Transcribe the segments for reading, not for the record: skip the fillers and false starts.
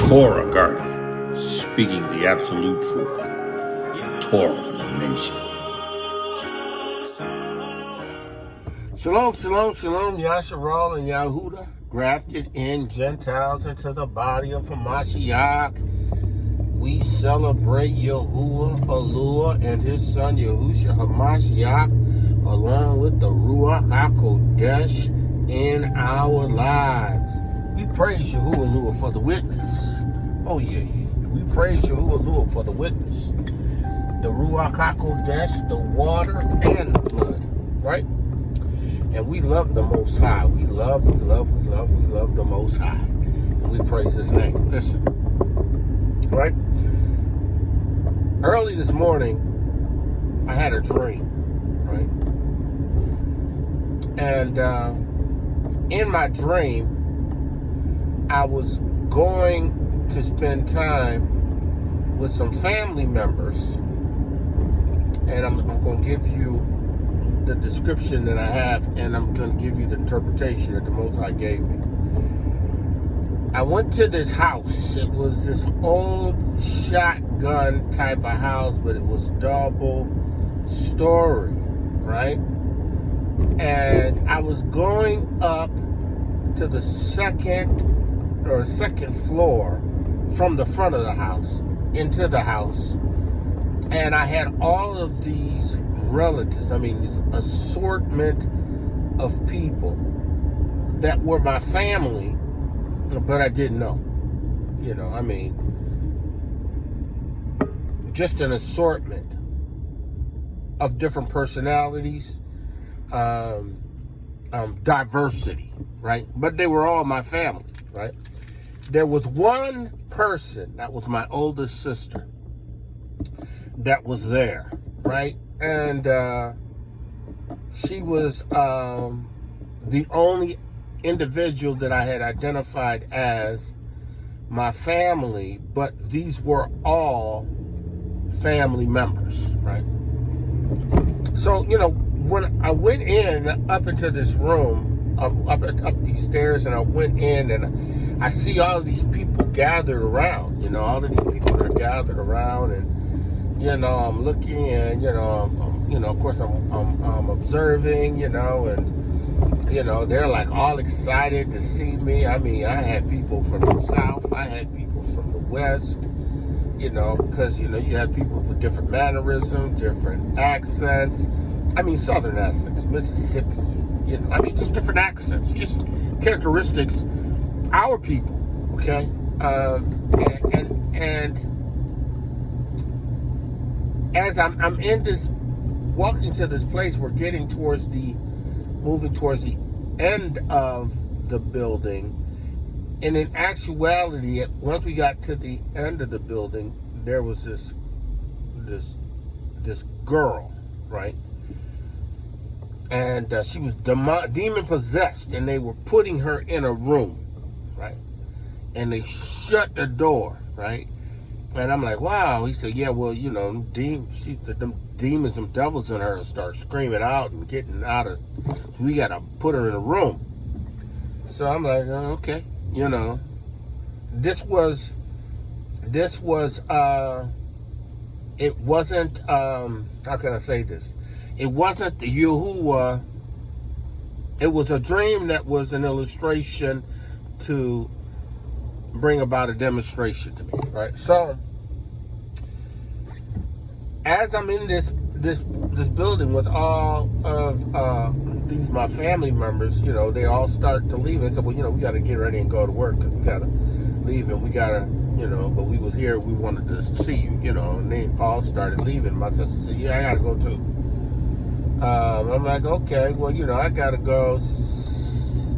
ToRaH Garden, speaking the absolute truth. ToRaH Nation. Shalom, shalom, shalom, Yashar and Yahudah, grafted in Gentiles into the body of HaMashiach. We celebrate Yahuwah, Alua, and his son Yahusha HaMashiach, along with the RUACH HaKodesh in our lives. We praise Yahuwah, Alua, for the witness. Oh yeah. We praise Yahuwah, Alua, for the witness. The RUACH HaKodesh, the water and the blood, right? And we love the Most High. We love the Most High. And we praise his name. Listen, right? Early this morning, I had a dream, right? And in my dream, I was going to spend time with some family members. And I'm going to give you the description that I have, and I'm going to give you the interpretation that the Most High gave me. I went to this house. It was this old shotgun type of house, but it was double story, right? And I was going up to the second floor from the front of the house into the house. And I had all of these relatives, this assortment of people that were my family, but I didn't know. Just an assortment of different personalities, diversity, right? But they were all my family, right? There was one person, that was my oldest sister, that was there, right? And she was the only individual that I had identified as my family, but these were all family members, right? So, when I went in up into this room, up these stairs, and I went in and I see all of these people gathered around, all of these people that are gathered around, and I'm looking, and of course I'm observing, and they're like all excited to see me. I had people from the south, I had people from the west, because you had people with different mannerisms, different accents. Southern accents, Mississippi, just different accents, just characteristics. Our people, okay, and as I'm in this, walking to this place, we're moving towards the end of the building. And in actuality, once we got to the end of the building, there was this girl, right? And she was demon possessed, and they were putting her in a room, right? And they shut the door, right? And I'm like, wow. He said, yeah, well, them demons, them devils in her start screaming out and getting out of, so we got to put her in a room. So I'm like, oh, okay, this was, it wasn't, how can I say this? It wasn't the Yahuwah. It was a dream that was an illustration to bring about a demonstration to me, right? So as I'm in this building with all of these my family members, they all start to leave. And said, well, we got to get ready and go to work because we got to leave, and we got to, but we was here, we wanted to see you, and they all started leaving. My sister said, yeah, I got to go too. I'm like, okay, well, I got to go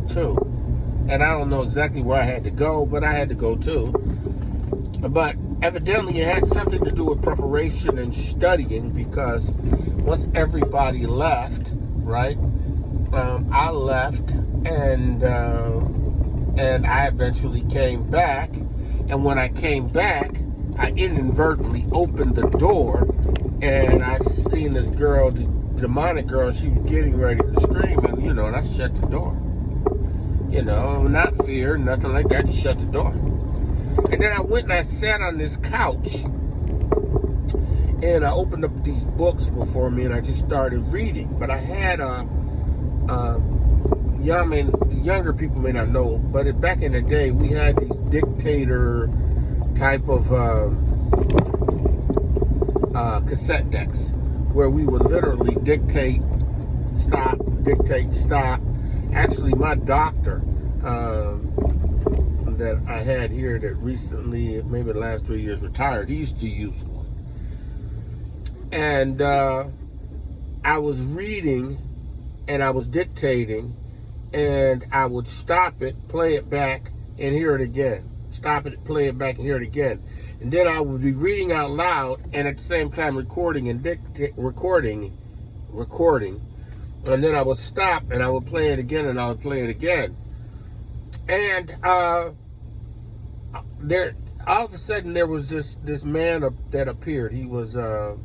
too. And I don't know exactly where I had to go, but I had to go too. But evidently it had something to do with preparation and studying, because once everybody left, right, I left, and I eventually came back. And when I came back, I inadvertently opened the door, and I seen this girl, this demonic girl, she was getting ready to scream, and and I shut the door. You know, not fear, nothing like that. Just shut the door. And then I went and I sat on this couch, and I opened up these books before me, and I just started reading. But I had younger people may not know, but back in the day, we had these dictator type of cassette decks where we would literally dictate, stop. Actually, my doctor that I had here that recently, maybe the last 3 years, retired, he used to use one. And I was reading and I was dictating, and I would stop it, play it back, and hear it again. Stop it, play it back, and hear it again. And then I would be reading out loud and at the same time recording. And then I would stop and I would play it again and I would play it again. And there, all of a sudden, there was this man that appeared. He was a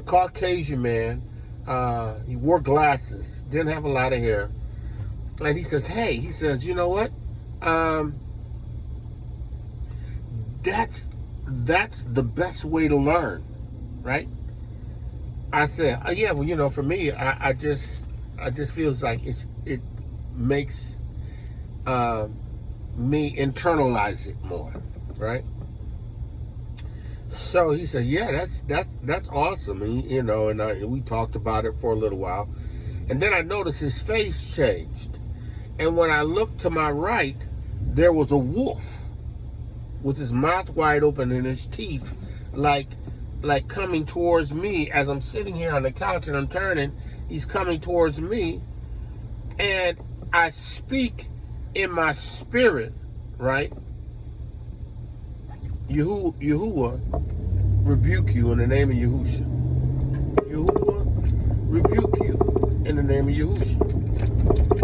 Caucasian man. He wore glasses, didn't have a lot of hair. And he says, hey, he says, you know what? That's the best way to learn, right? I said, yeah, well, you know, for me, I just feels like it makes me internalize it more, right? So he said, yeah, that's awesome. And, you know, and we talked about it for a little while. And then I noticed his face changed. And when I looked to my right, there was a wolf with his mouth wide open and his teeth like coming towards me as I'm sitting here on the couch and I'm turning. He's coming towards me. And I speak in my spirit, right? Yahudah rebuke you in the name of Yahusha. Yahudah rebuke you in the name of Yahusha.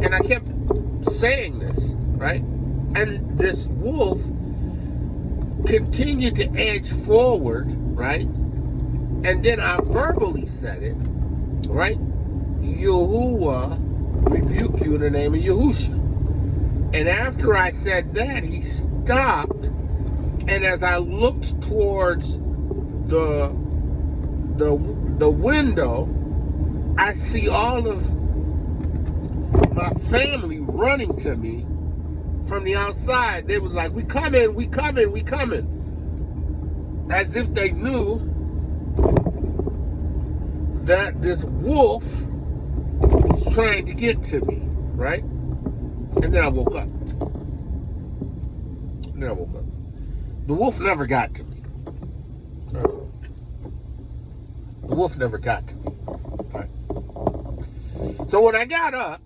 And I kept saying this, right? And this wolf continued to edge forward, right? And then I verbally said it, right? Yahudah rebuke you in the name of Yahusha. And after I said that, he stopped. And as I looked towards the window, I see all of my family running to me from the outside. They was like, we coming. As if they knew that this wolf was trying to get to me, right? And then I woke up. The wolf never got to me. The wolf never got to me. Right? So when I got up,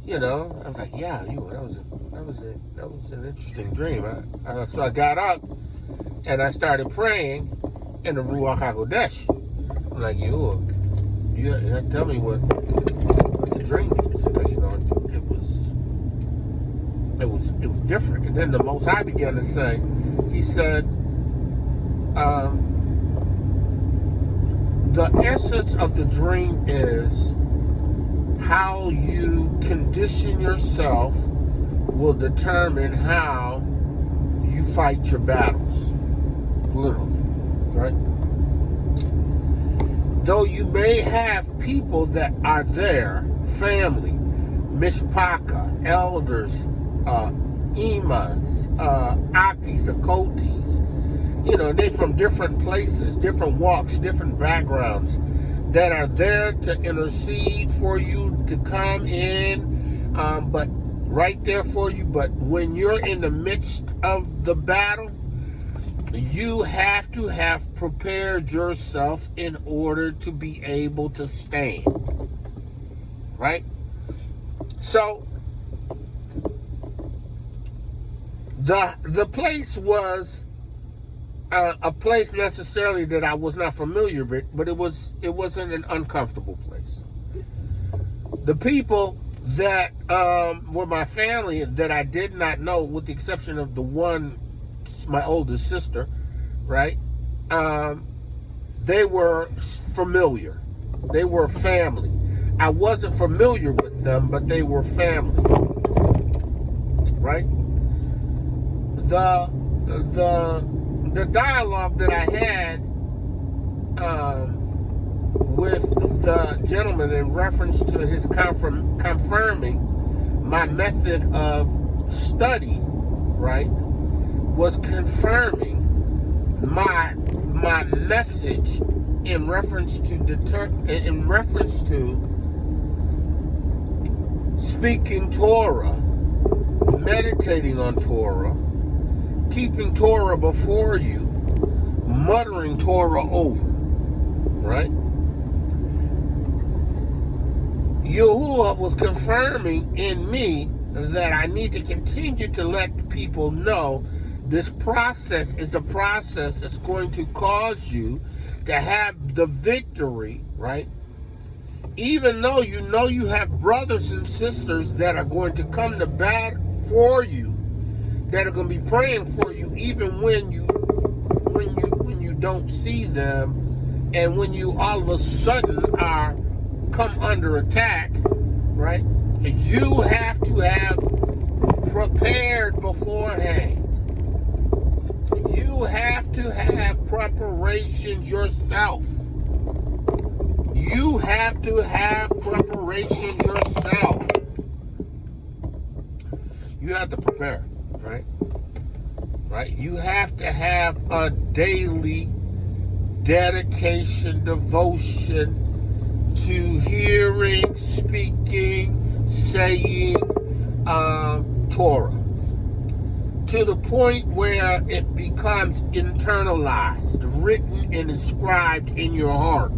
you know, I was like, yeah, that was an interesting dream. So I got up and I started praying in the RUACH HaKodesh. I'm like, you tell me what the dream means, because you know it was different. And then the Most High began to say, he said, the essence of the dream is how you condition yourself will determine how you fight your battles. Literally, right? Though you may have people that are there, family, mishpaka, elders, imas, Achis, Akotis, you know, they from different places, different walks, different backgrounds, that are there to intercede for you to come in, but right there for you. But when you're in the midst of the battle, you have to have prepared yourself in order to be able to stand, right? So the place was a place necessarily that I was not familiar with, but it wasn't an uncomfortable place. The people that were my family that I did not know, with the exception of the one, my oldest sister, right? They were familiar. They were family. I wasn't familiar with them, but they were family. right? The dialogue that I had with the gentleman in reference to his confirming my method of study, right, was confirming my message in reference to speaking ToRaH, meditating on ToRaH, keeping ToRaH before you, muttering ToRaH over, right? Yahudah was confirming in me that I need to continue to let people know this process is the process that's going to cause you to have the victory, right? Even though you know you have brothers and sisters that are going to come to bat for you, that are going to be praying for you, even when you don't see them, and when you all of a sudden are come under attack, right? You have to have prepared beforehand. You have to have preparations yourself. You have to have preparations yourself. You have to prepare, right? Right? You have to have a daily dedication, devotion to hearing, speaking, saying ToRaH, to the point where it becomes internalized, written and inscribed in your heart,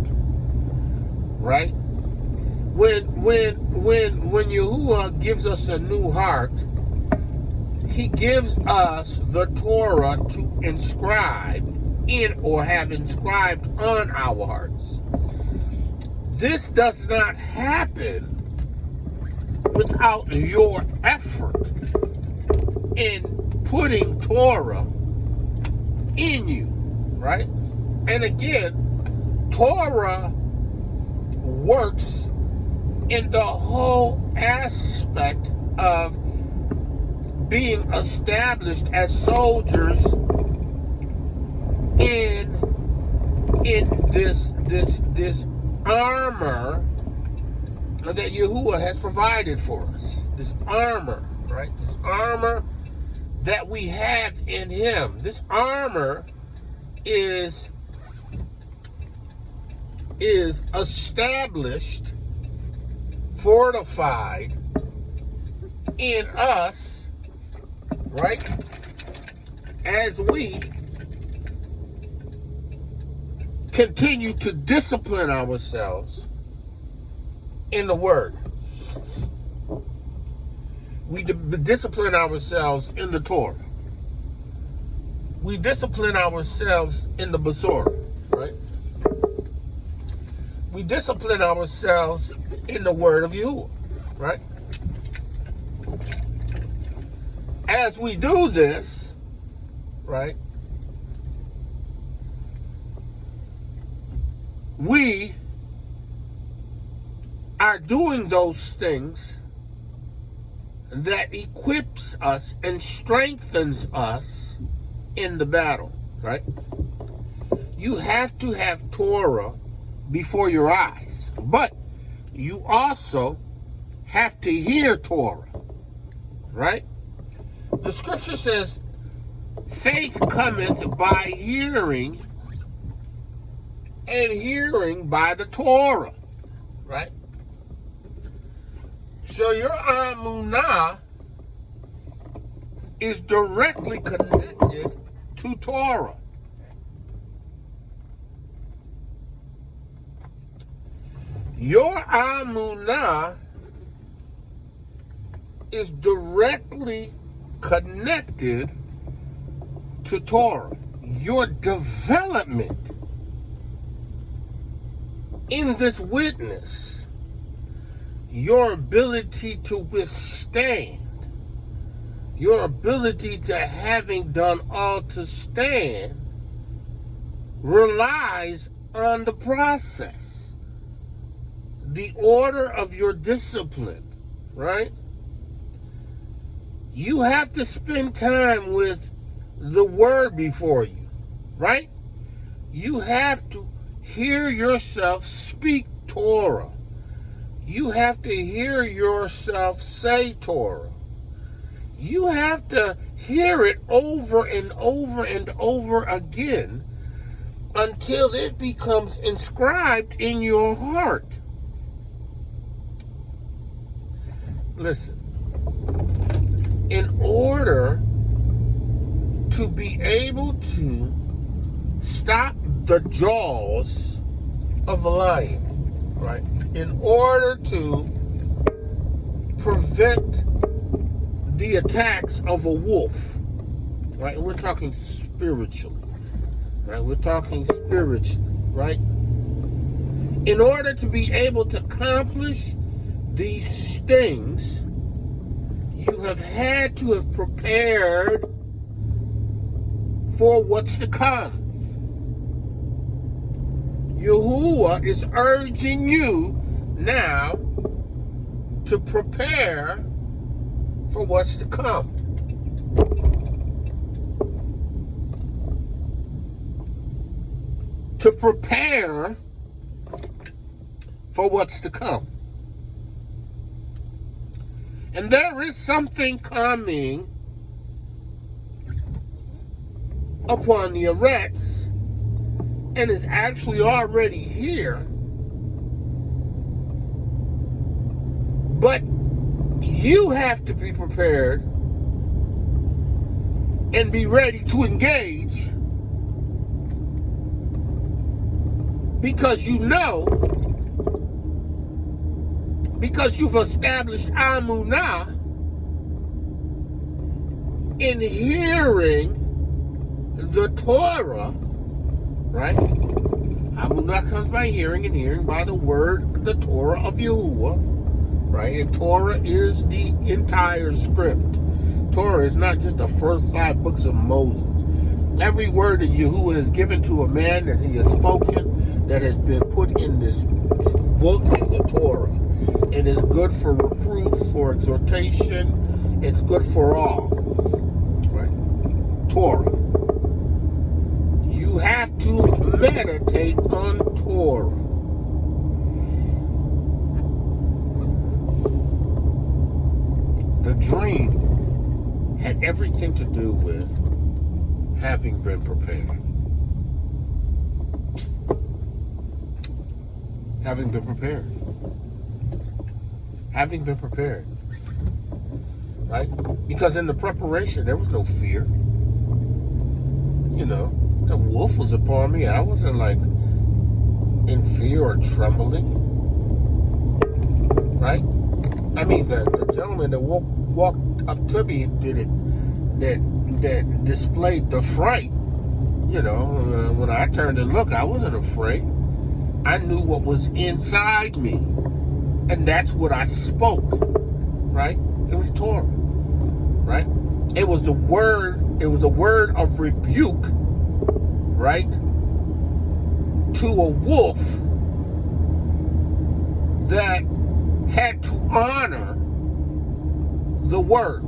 right? When Yahudah gives us a new heart, he gives us the ToRaH to inscribe in, or have inscribed on our hearts. This does not happen without your effort in putting ToRaH in you, right? And again, ToRaH works in the whole aspect of being established as soldiers in this armor that Yahudah has provided for us. This armor, right? This armor that we have in him. This armor is established, fortified in us, right? As we continue to discipline ourselves in the Word. We discipline ourselves in the ToRaH. We discipline ourselves in the Besorah, right? We discipline ourselves in the Word of Yahudah, right? As we do this, right, we are doing those things that equips us and strengthens us in the battle, right? You have to have ToRaH before your eyes, but you also have to hear ToRaH, right? The scripture says, faith cometh by hearing, and hearing by the ToRaH, right? So your amunah is directly connected to ToRaH. Your amunah is directly connected to ToRaH. Your development in this witness, your ability to withstand, your ability to, having done all to stand, relies on the process, the order of your discipline, right? You have to spend time with the word before you, right? You have to hear yourself speak ToRaH. You have to hear yourself say ToRaH. You have to hear it over and over and over again until it becomes inscribed in your heart. Listen, in order to be able to stop the jaws of a lion, right? In order to prevent the attacks of a wolf, right? We're talking spiritually, right? We're talking spiritually, right? In order to be able to accomplish these things, you have had to have prepared for what's to come. Yahuwah is urging you now to prepare for what's to come. To prepare for what's to come. And there is something coming upon the RUACH, and is actually already here. But you have to be prepared and be ready to engage, because you know, because you've established Amunah in hearing the ToRaH, right? Amunah comes by hearing, and hearing by the word, the ToRaH of Yahuwah, right? And ToRaH is the entire script. ToRaH is not just the first 5 books of Moses. Every word that Yahuwah has given to a man that he has spoken, that has been put in this book, is the ToRaH. And it's good for reproof, for exhortation. It's good for all, right? ToRaH. You have to meditate on ToRaH. The dream had everything to do with having been prepared. Having been prepared. Having been prepared. Right? Because in the preparation, there was no fear. You know, the wolf was upon me. I wasn't like in fear or trembling. Right? I mean, the gentleman that walked up to me that displayed the fright. You know, when I turned and looked, I wasn't afraid. I knew what was inside me. And that's what I spoke. Right? It was ToRaH. Right? It was a word of rebuke, right, to a wolf that had to honor the word.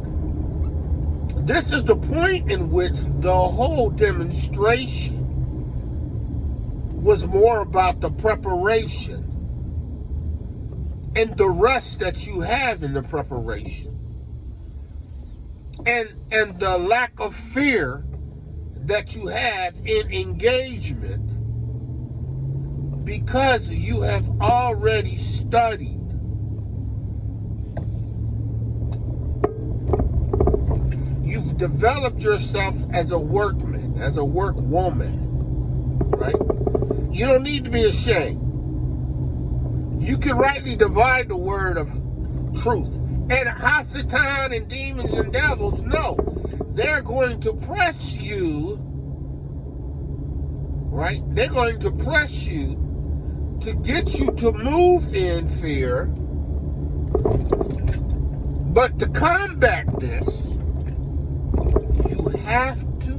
This is the point in which the whole demonstration was more about the preparation and the rest that you have in the preparation. And the lack of fear that you have in engagement, because you have already studied. You've developed yourself as a workman, as a workwoman, right? You don't need to be ashamed. You can rightly divide the word of truth. And Hasatan and demons and devils, no, they're going to press you, right? They're going to press you to get you to move in fear. But to combat this, you have to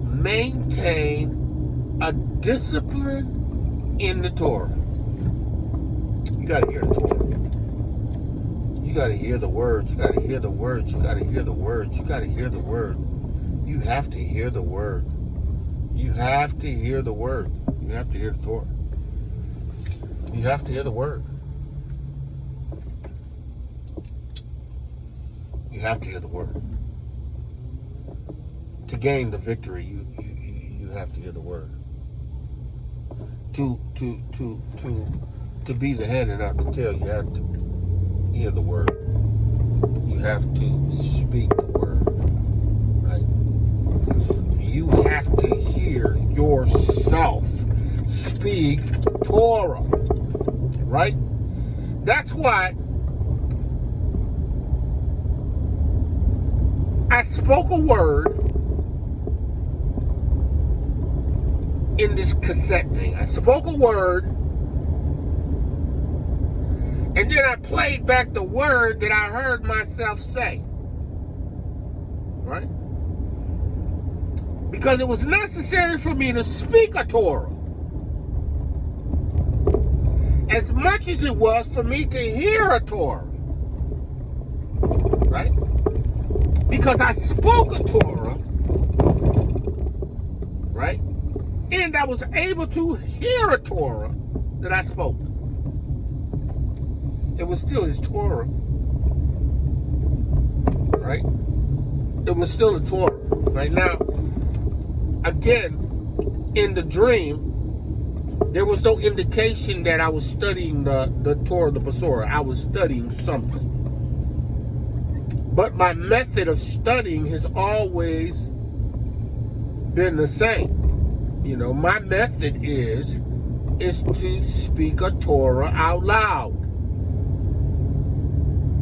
maintain a discipline in the ToRaH. You got to hear the ToRaH. You got to hear the words. You got to hear the words. You got to hear the words. You got to hear the word. You have to hear the word. You have to hear the word. You have to hear the Torah. You have to hear the word. You have to hear the word. To gain the victory, you have to hear the word. To be the head and not the tail, you have to hear the word. You have to speak the word, right? You have to hear yourself speak Torah, right? That's why I spoke a word in this cassette thing. I spoke a word, and then I played back the word that I heard myself say, right? Because it was necessary for me to speak a Torah as much as it was for me to hear a Torah, right? Because I spoke a Torah, right? And I was able to hear a Torah that I spoke. It was still his Torah, right? It was still a Torah. Right now, again, in the dream, there was no indication that I was studying the Torah, the Besorah. I was studying something. But my method of studying has always been the same. You know, my method is to speak a Torah out loud.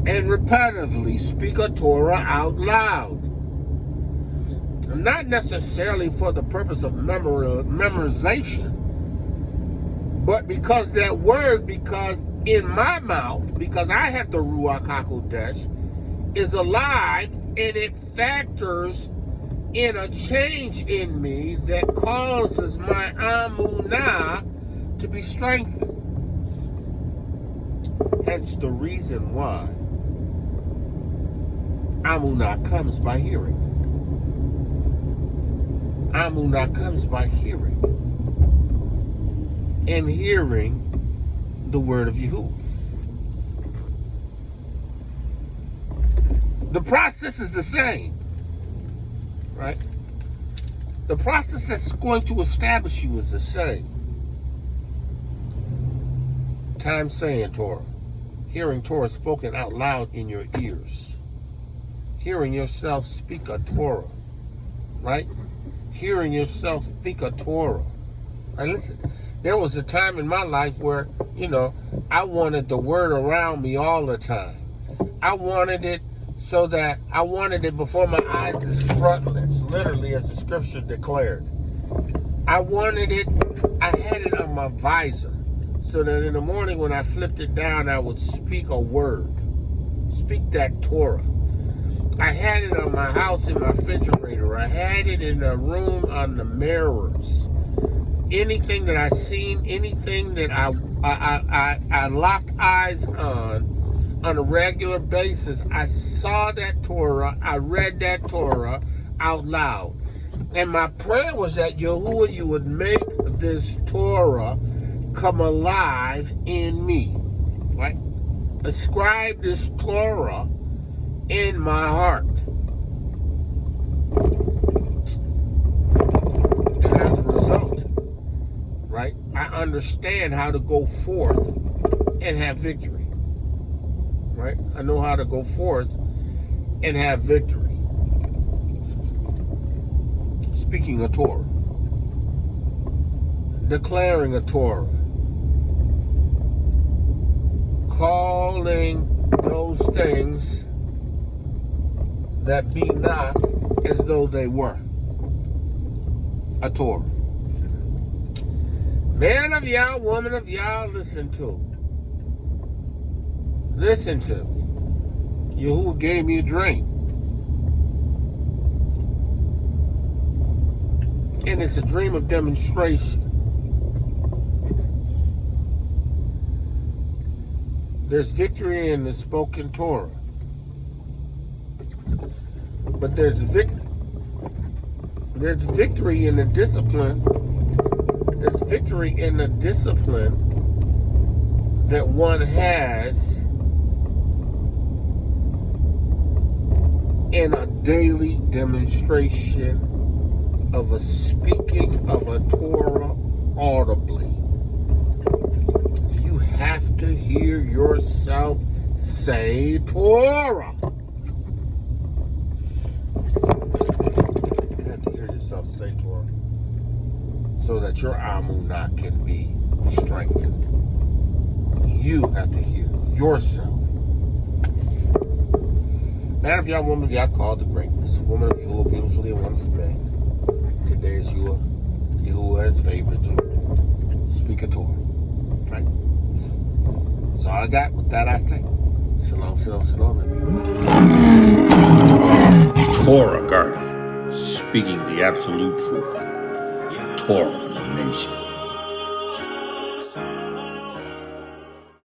And repetitively speak a Torah out loud. Not necessarily for the purpose of memorization, but because that word, because in my mouth, because I have the RUACH HaKodesh, is alive, and it factors in a change in me that causes my amunah to be strengthened. Hence the reason why amunah comes by hearing. Amunah comes by hearing. And hearing the word of Yahudah. The process is the same, right? The process that's going to establish you is the same. Time saying Torah. Hearing Torah spoken out loud in your ears. Hearing yourself speak a Torah, right? Hearing yourself speak a Torah. Right, listen, there was a time in my life where, you know, I wanted the word around me all the time. I wanted it so that I wanted it before my eyes as frontlets, literally as the scripture declared. I wanted it, I had it on my visor, so that in the morning when I flipped it down, I would speak a word, speak that Torah. I had it on my house in my refrigerator. I had it in the room on the mirrors. Anything that I seen, anything that I locked eyes on a regular basis, I saw that Torah, I read that Torah out loud. And my prayer was that Yahudah, you would make this Torah come alive in me, right? Ascribe this Torah in my heart. And as a result, right, I understand how to go forth and have victory. Right? I know how to go forth and have victory. Speaking a Torah. Declaring a Torah. Calling those things that be not as though they were. A Torah. Man of Yah, woman of Yah, listen to. Listen to me. Yahudah gave me a dream. And it's a dream of demonstration. There's victory in the spoken Torah. But there's victory in the discipline. There's victory in the discipline that one has in a daily demonstration of a speaking of a Torah audibly. You have to hear yourself say Torah. You have to hear yourself say Torah so that your Amunah can be strengthened. You have to hear yourself. Man of Yah, woman of Yah, called to greatness. Woman of Yahudah, beautifully and wonderfully made. Today is Yahudah has favored you. Speak a Torah. Right? That's all I got. With that, I say, Shalom, Shalom, Shalom. Torah Garden, speaking the absolute truth. Torah Nation.